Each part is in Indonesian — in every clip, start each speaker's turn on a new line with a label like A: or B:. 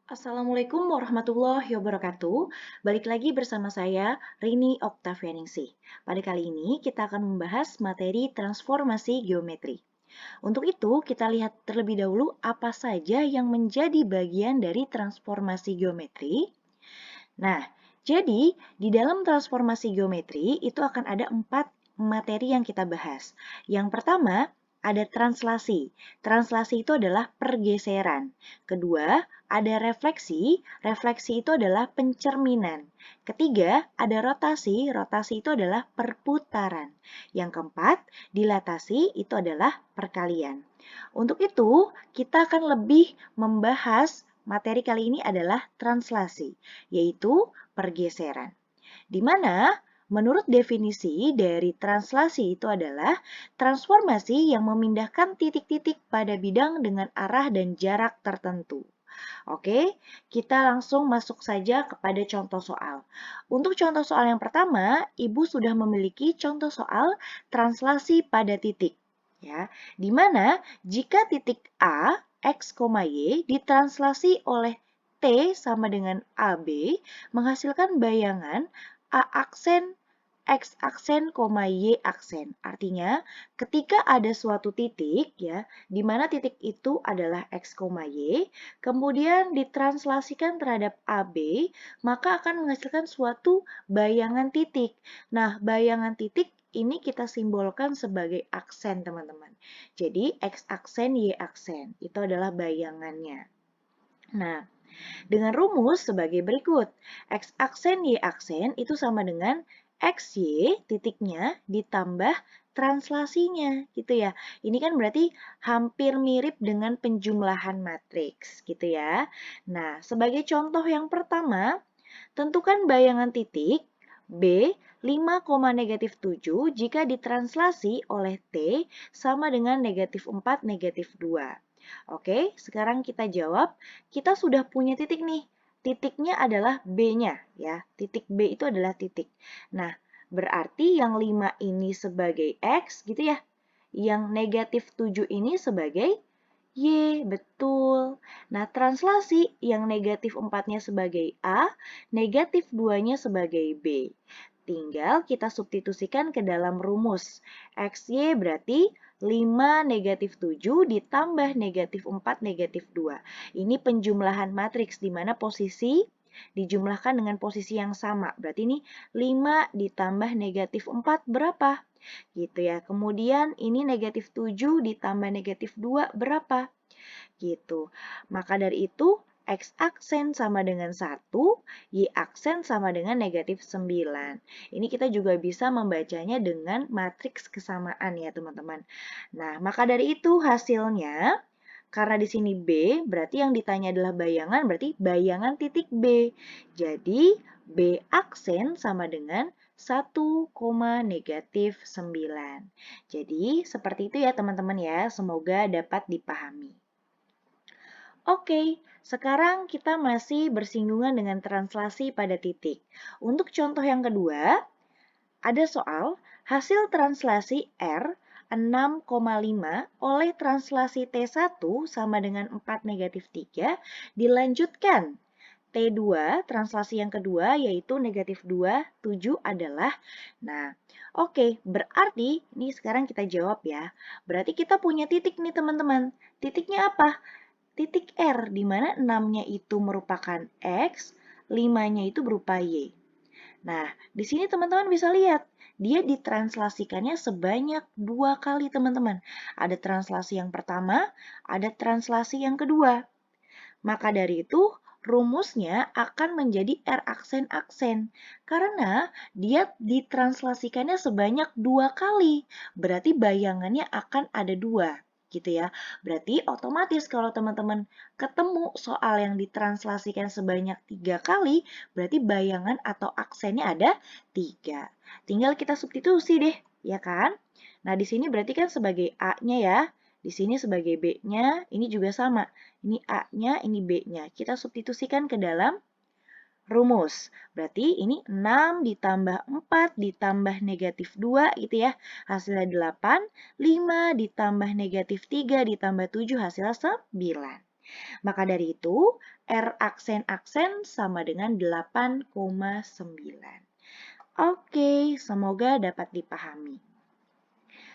A: Assalamualaikum warahmatullahi wabarakatuh. Balik lagi bersama saya, Rini Oktavianingsih. Pada kali ini kita akan membahas materi transformasi geometri. Untuk itu, kita lihat terlebih dahulu apa saja yang menjadi bagian dari transformasi geometri. Nah, jadi di dalam transformasi geometri itu akan ada 4 materi yang kita bahas. Yang pertama, ada translasi. Translasi itu adalah pergeseran. Kedua, ada refleksi. Refleksi itu adalah pencerminan. Ketiga, ada rotasi. Rotasi itu adalah perputaran. Yang keempat, dilatasi itu adalah perkalian. Untuk itu, kita akan lebih membahas materi kali ini adalah translasi, yaitu pergeseran. Di mana menurut definisi dari translasi itu adalah transformasi yang memindahkan titik-titik pada bidang dengan arah dan jarak tertentu. Oke, kita langsung masuk saja kepada contoh soal. Untuk contoh soal yang pertama, Ibu sudah memiliki contoh soal translasi pada titik. Ya, di mana jika titik A, X, Y ditranslasi oleh T sama dengan AB, menghasilkan bayangan A aksen X aksen, Y aksen. Artinya, ketika ada suatu titik, ya, di mana titik itu adalah X, Y, kemudian ditranslasikan terhadap AB, maka akan menghasilkan suatu bayangan titik. Nah, bayangan titik ini kita simbolkan sebagai aksen, teman-teman. Jadi, X aksen, Y aksen. Itu adalah bayangannya. Nah, dengan rumus sebagai berikut. X aksen Y aksen itu sama dengan XY titiknya ditambah translasinya gitu ya. Ini kan berarti hampir mirip dengan penjumlahan matriks gitu ya. Nah, sebagai contoh yang pertama, tentukan bayangan titik B 5,-7 jika ditranslasi oleh T sama dengan -4, -2. Oke, sekarang kita jawab. Kita sudah punya titik nih. Titiknya adalah B-nya ya. Titik B itu adalah titik. Nah, berarti yang 5 ini sebagai X gitu ya. Yang -7 ini sebagai Y, betul. Nah, translasi yang -4-nya sebagai A, -2-nya sebagai B. Tinggal kita substitusikan ke dalam rumus. XY berarti 5 -7 ditambah -4 -2. Ini penjumlahan matriks di mana posisi dijumlahkan dengan posisi yang sama. Berarti ini 5 ditambah -4 berapa? Gitu ya. Kemudian ini -7 ditambah -2 berapa? Gitu. Maka dari itu, X aksen sama dengan 1, Y aksen sama dengan -9. Ini kita juga bisa membacanya dengan matriks kesamaan ya teman-teman. Nah, maka dari itu hasilnya, karena di sini B, berarti yang ditanya adalah bayangan, berarti bayangan titik B. Jadi, B aksen sama dengan 1,-9. Jadi, seperti itu ya teman-teman ya. Semoga dapat dipahami. Oke, sekarang kita masih bersinggungan dengan translasi pada titik. Untuk contoh yang kedua, ada soal hasil translasi R 6,5 oleh translasi T1 sama dengan 4-3 dilanjutkan. T2, translasi yang kedua yaitu -2, 7 adalah. Nah, oke, berarti ini sekarang kita jawab ya. Berarti kita punya titik nih teman-teman. Titiknya apa? Titik R, di mana 6-nya itu merupakan X, 5-nya itu berupa Y. Nah, di sini teman-teman bisa lihat, dia ditranslasikannya sebanyak 2 kali teman-teman. Ada translasi yang pertama, ada translasi yang kedua. Maka dari itu, rumusnya akan menjadi R aksen-aksen. Karena dia ditranslasikannya sebanyak 2 kali. Berarti bayangannya akan ada 2 gitu ya. Berarti otomatis kalau teman-teman ketemu soal yang ditranslasikan sebanyak 3 kali, berarti bayangan atau aksennya ada 3. Tinggal kita substitusi deh, ya kan? Nah, di sini berarti kan sebagai A-nya ya. Di sini sebagai B-nya, ini juga sama. Ini A-nya, ini B-nya. Kita substitusikan ke dalam rumus. Berarti ini 6 ditambah 4 ditambah -2 gitu ya. Hasilnya 8. 5 ditambah -3 ditambah 7 hasilnya 9. Maka dari itu, R aksen-aksen sama dengan 8,9. Oke, semoga dapat dipahami.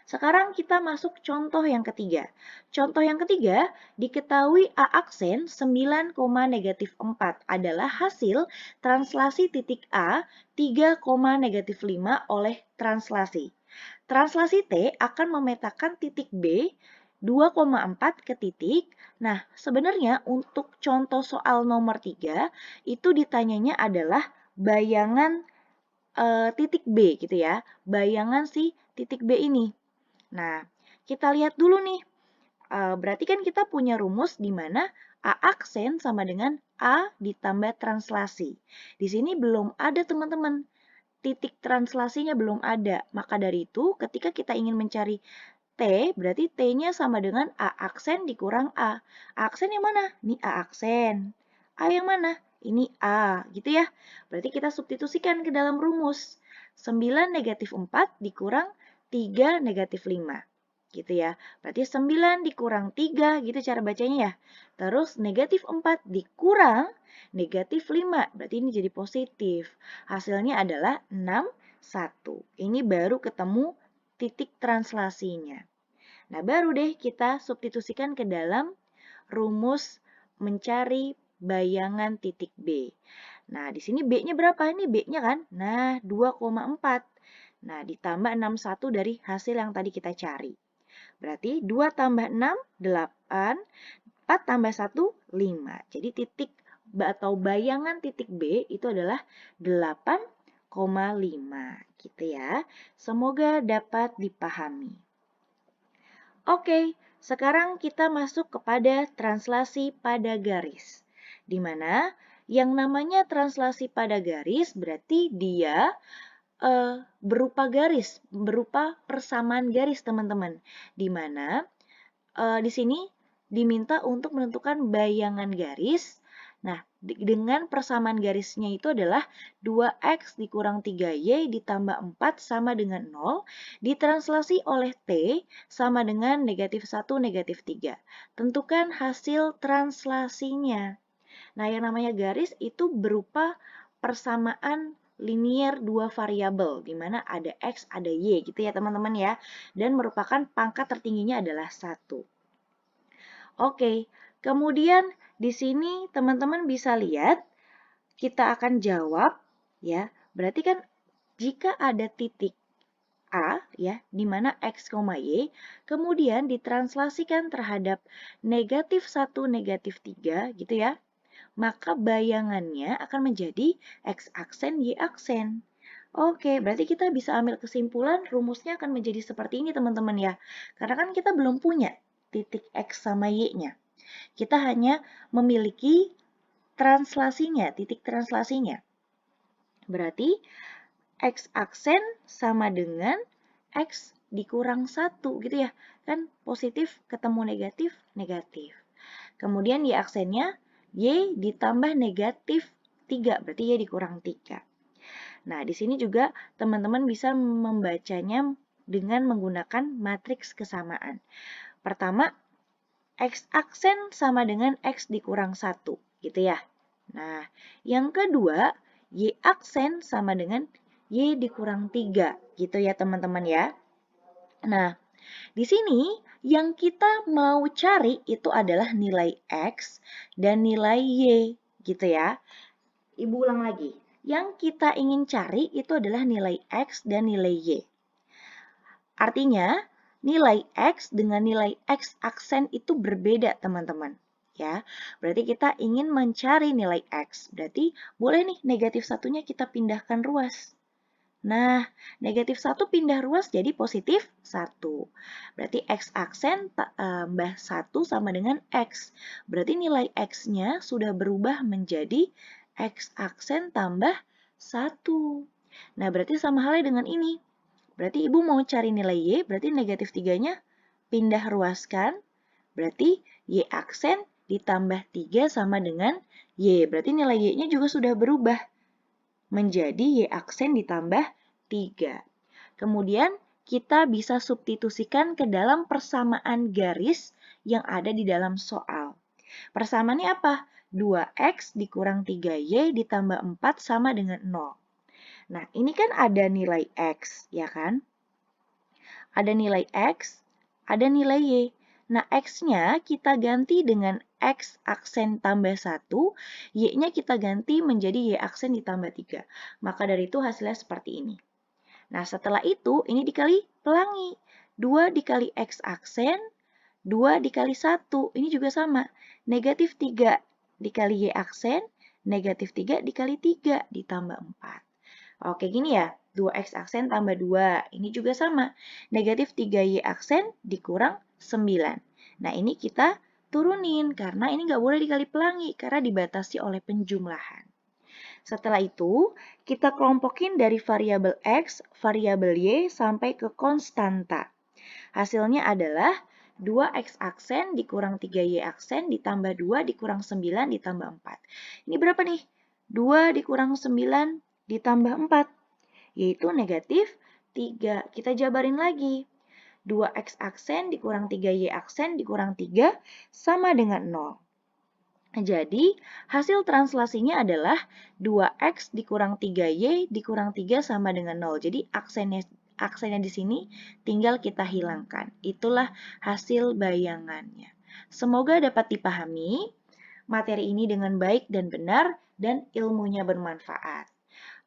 A: Sekarang kita masuk contoh yang ketiga. Contoh yang ketiga, diketahui A aksen 9, -4 adalah hasil translasi titik A 3, -5 oleh translasi. Translasi T akan memetakan titik B 2,4 ke titik. Nah, sebenarnya untuk contoh soal nomor 3, itu ditanyanya adalah bayangan titik B gitu ya. Bayangan si titik B ini. Nah, kita lihat dulu nih. Berarti kan kita punya rumus di mana A aksen sama dengan A ditambah translasi. Di sini belum ada teman-teman. Titik translasinya belum ada. Maka dari itu, ketika kita ingin mencari T, berarti T-nya sama dengan A aksen dikurang A. A aksen yang mana? Ini A aksen. A yang mana? Ini A, gitu ya. Berarti kita substitusikan ke dalam rumus. 9 - 4 dikurang 3 - 5. Gitu ya. Berarti 9 dikurang 3, gitu cara bacanya ya. Terus negatif 4 dikurang negatif 5. Berarti ini jadi positif. Hasilnya adalah 6, 1. Ini baru ketemu titik translasinya. Nah, baru deh kita substitusikan ke dalam rumus mencari bayangan titik B. Nah, di sini B-nya berapa? Ini B-nya kan? Nah, 2,4. Nah, ditambah 61 dari hasil yang tadi kita cari. Berarti 2 tambah 6, 8. 4 tambah 1, 5. Jadi titik atau bayangan titik B itu adalah 8,5 gitu ya. Semoga dapat dipahami. Oke, sekarang kita masuk kepada translasi pada garis. Di mana yang namanya translasi pada garis berarti dia berupa garis, berupa persamaan garis teman-teman. Di mana di sini diminta untuk menentukan bayangan garis. Nah, dengan persamaan garisnya itu adalah 2x dikurang 3y ditambah 4 sama dengan 0, ditranslasi oleh T sama dengan negatif 1, negatif 3. Tentukan hasil translasinya. Nah, yang namanya garis itu berupa persamaan linear dua variabel, di mana ada x, ada y gitu ya teman-teman ya. Dan merupakan pangkat tertingginya adalah 1. Oke, kemudian di sini teman-teman bisa lihat, kita akan jawab ya. Berarti kan jika ada titik A ya, di mana x, y, kemudian ditranslasikan terhadap negatif 1, negatif 3 gitu ya, maka bayangannya akan menjadi x aksen, y aksen. Oke, berarti kita bisa ambil kesimpulan rumusnya akan menjadi seperti ini teman-teman ya. Karena kan kita belum punya titik x sama y-nya. Kita hanya memiliki translasinya, titik translasinya. Berarti x aksen sama dengan x dikurang 1 gitu ya. Kan positif ketemu negatif, negatif. Kemudian y aksennya y ditambah negatif 3, berarti y dikurang 3. Nah, di sini juga teman-teman bisa membacanya dengan menggunakan matriks kesamaan. Pertama, X aksen sama dengan X dikurang 1, gitu ya. Nah, yang kedua, Y aksen sama dengan Y dikurang 3, gitu ya teman-teman ya. Nah, di sini yang kita mau cari itu adalah nilai X dan nilai Y, gitu ya. Ibu ulang lagi. Yang kita ingin cari itu adalah nilai X dan nilai Y. Artinya, nilai X dengan nilai X aksen itu berbeda, teman-teman. Ya, berarti kita ingin mencari nilai X. Berarti boleh nih negatif satunya kita pindahkan ruas. Nah, negatif 1 pindah ruas jadi positif 1. Berarti X aksen tambah 1 sama dengan X. Berarti nilai X-nya sudah berubah menjadi X aksen tambah 1. Nah, berarti sama halnya dengan ini. Berarti ibu mau cari nilai Y, berarti negatif 3-nya pindah ruaskan. Berarti Y aksen ditambah 3 sama dengan Y. Berarti nilai Y-nya juga sudah berubah menjadi Y aksen ditambah 3. Kemudian kita bisa substitusikan ke dalam persamaan garis yang ada di dalam soal. Persamaannya apa? 2x dikurang 3y ditambah 4 sama dengan 0. Nah, ini kan ada nilai x, ya kan? Ada nilai x, ada nilai y. Nah, x-nya kita ganti dengan x aksen tambah 1, y-nya kita ganti menjadi y aksen ditambah 3. Maka dari itu hasilnya seperti ini. Nah, setelah itu ini dikali pelangi. 2 dikali x aksen, 2 dikali 1, ini juga sama. Negatif 3 dikali y aksen, negatif 3 dikali 3 ditambah 4. Oke, gini ya. 2x aksen tambah 2. Ini juga sama. Negatif 3y aksen dikurang 9. Nah, ini kita turunin karena ini nggak boleh dikali pelangi karena dibatasi oleh penjumlahan. Setelah itu, kita kelompokin dari variabel x, variabel y, sampai ke konstanta. Hasilnya adalah 2x aksen dikurang 3y aksen ditambah 2 dikurang 9 ditambah 4. Ini berapa nih? 2 dikurang 9 ditambah 4, yaitu negatif 3. Kita jabarin lagi. 2x aksen dikurang 3y aksen dikurang 3 sama dengan 0. Jadi, hasil translasinya adalah 2x dikurang 3y dikurang 3 sama dengan 0. Jadi, aksennya di sini tinggal kita hilangkan. Itulah hasil bayangannya. Semoga dapat dipahami materi ini dengan baik dan benar dan ilmunya bermanfaat.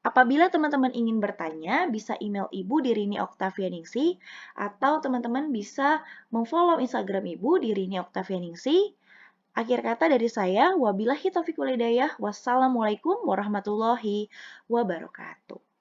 A: Apabila teman-teman ingin bertanya, bisa email Ibu di Rini Oktavianingsih atau teman-teman bisa memfollow Instagram Ibu di Rini Oktavianingsih. Akhir kata dari saya, wabillahi taufiq wal hidayah. Wassalamualaikum warahmatullahi wabarakatuh.